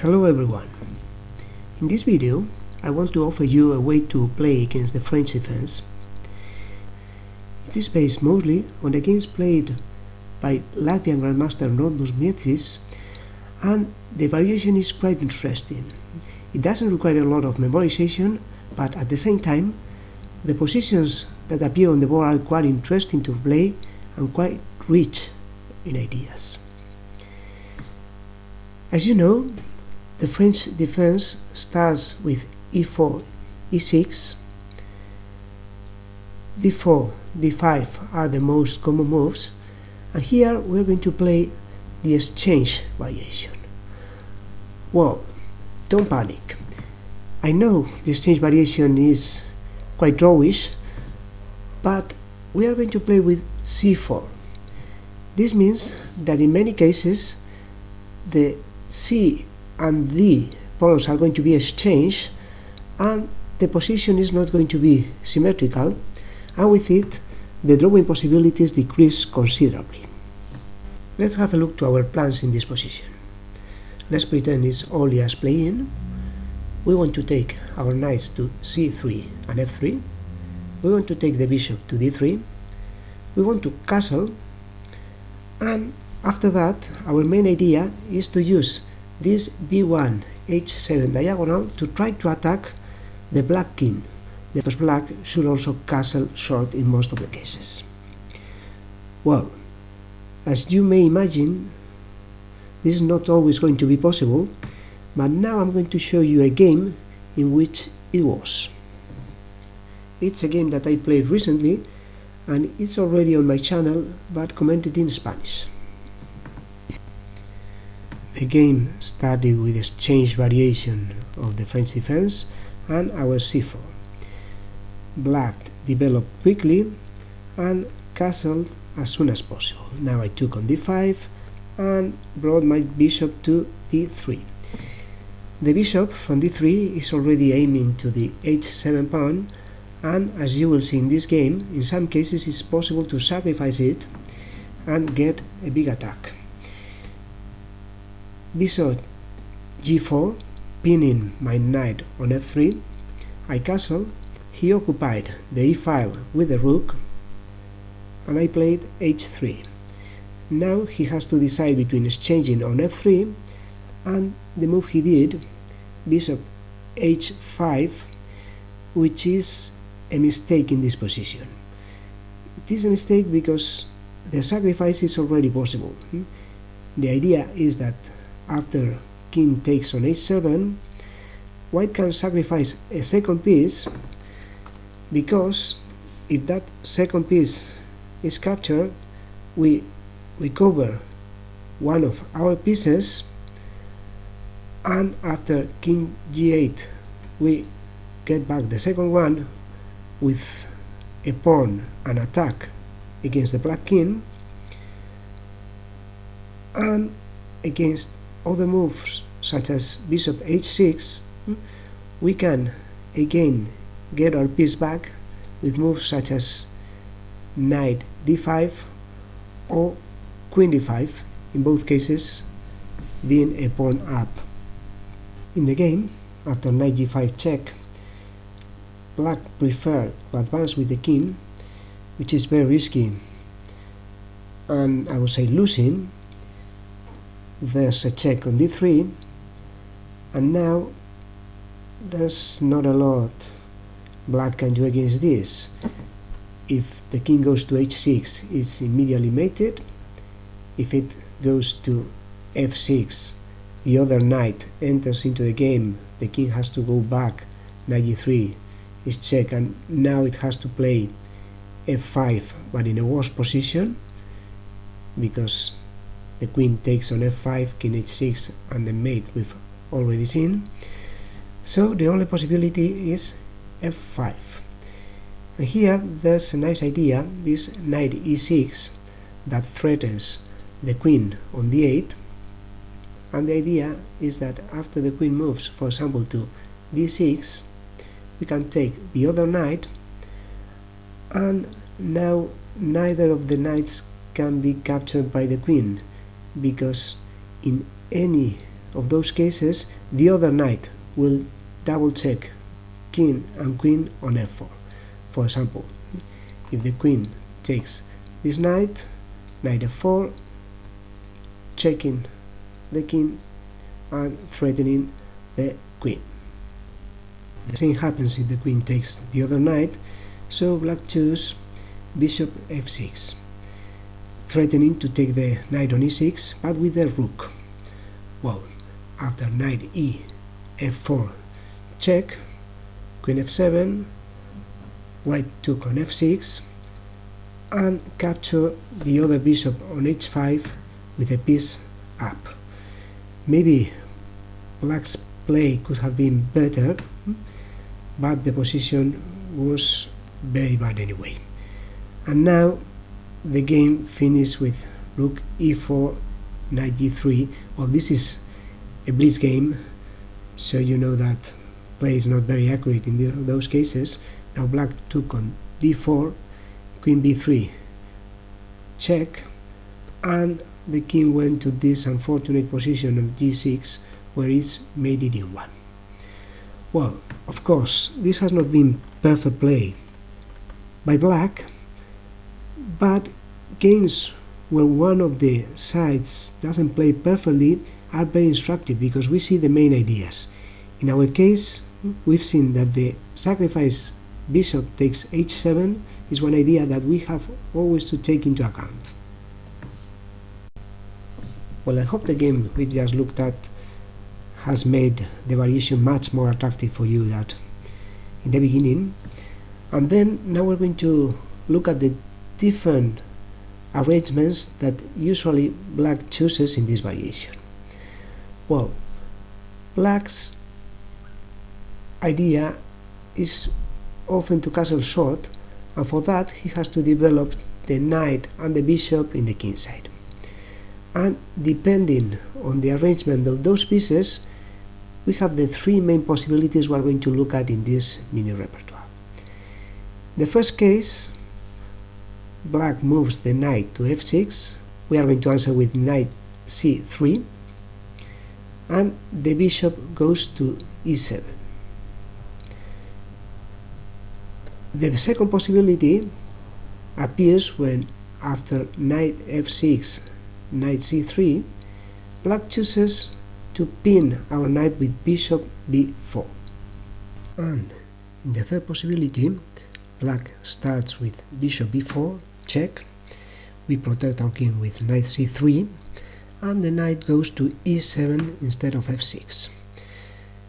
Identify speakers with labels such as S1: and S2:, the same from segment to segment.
S1: Hello everyone. In this video I want to offer you a way to play against the French defense. It is based mostly on the games played by Latvian Grandmaster Normus Miecis, and the variation is quite interesting. It doesn't require a lot of memorization, but at the same time the positions that appear on the board are quite interesting to play and quite rich in ideas. As you know, the French defense starts with e4, e6, d4, d5 are the most common moves, and here we're going to play the exchange variation. Well, don't panic. I know the exchange variation is quite drawish, but we are going to play with c4. This means that in many cases the c and d pawns are going to be exchanged, and the position is not going to be symmetrical, and with it the drawing possibilities decrease considerably. Let's have a look to our plans in this position. Let's pretend it's only us playing. We want to take our knights to c3 and f3. We want to take the bishop to d3. We want to castle, and after that our main idea is to use this b1 h7 diagonal to try to attack the black king, because black should also castle short in most of the cases. Well, as you may imagine, this is not always going to be possible, but now I'm going to show you a game in which it was. It's a game that I played recently, and it's already on my channel, but commented in Spanish. The game started with exchange variation of the French defense and our c4. Black developed quickly and castled as soon as possible. Now I took on d5 and brought my bishop to d3. The bishop from d3 is already aiming to the h7 pawn, and as you will see in this game, in some cases it's possible to sacrifice it and get a big attack. Bishop g4, pinning my knight on f3. I castle. He occupied the e file with the rook, and I played h3. Now he has to decide between exchanging on f3 and the move he did, bishop h5, which is a mistake in this position. It is a mistake because the sacrifice is already possible. The idea is that after king takes on h7, white can sacrifice a second piece, because if that second piece is captured, we recover one of our pieces, and after king g8 we get back the second one with a pawn and attack against the black king, and against other moves such as bishop h6 we can again get our piece back with moves such as knight d5 or queen d5, in both cases being a pawn up. In the game, after knight g5 check, black preferred to advance with the king, which is very risky and I would say losing. There's a check on d3, and now there's not a lot black can do against this. If the king goes to h6, it's immediately mated. If it goes to f6, the other knight enters into the game, the king has to go back, knight g3 is check, and now it has to play f5, but in a worse position, because the queen takes on f5, king h6, and the mate we've already seen. So the only possibility is f5. And here there's a nice idea, this knight e6 that threatens the queen on d8, and the idea is that after the queen moves, for example, to d6, we can take the other knight, and now neither of the knights can be captured by the queen, because in any of those cases, the other knight will double check king and queen on f4. For example, if the queen takes this knight, knight f4, checking the king and threatening the queen. The same happens if the queen takes the other knight, so black chooses bishop f6, threatening to take the knight on e6, but with the rook. Well, after knight e, f4, check, queen f7, white took on f6, and capture the other bishop on h5 with a piece up. Maybe black's play could have been better, but the position was very bad anyway. And now the game finished with rook e4, knight g3. Well, this is a blitz game, so you know that play is not very accurate in those cases. Now black took on d4, queen b3, check, and the king went to this unfortunate position of g6, where it's made it in 1. Well, of course, this has not been perfect play by black, but games where one of the sides doesn't play perfectly are very instructive, because we see the main ideas. In our case, we've seen that the sacrifice bishop takes h7 is one idea that we have always to take into account. Well, I hope the game we've just looked at has made the variation much more attractive for you than in the beginning. And then now we're going to look at the different arrangements that usually black chooses in this variation. Well, black's idea is often to castle short, and for that he has to develop the knight and the bishop in the king side. And depending on the arrangement of those pieces, we have the three main possibilities we are going to look at in this mini repertoire. The first case, black moves the knight to f6. We are going to answer with knight c3, and the bishop goes to e7. The second possibility appears when, after knight f6, knight c3, black chooses to pin our knight with bishop b4. And in the third possibility, black starts with bishop b4, check, we protect our king with knight c3, and the knight goes to e7 instead of f6.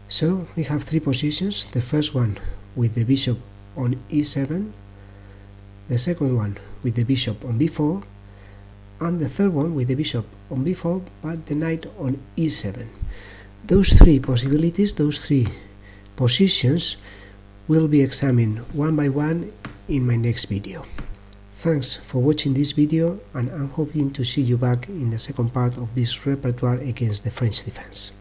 S1: So we have three positions: the first one with the bishop on e7, the second one with the bishop on b4, and the third one with the bishop on b4 but the knight on e7. Those three possibilities, those three positions, will be examined one by one in my next video. Thanks for watching this video, and I'm hoping to see you back in the second part of this repertoire against the French defense.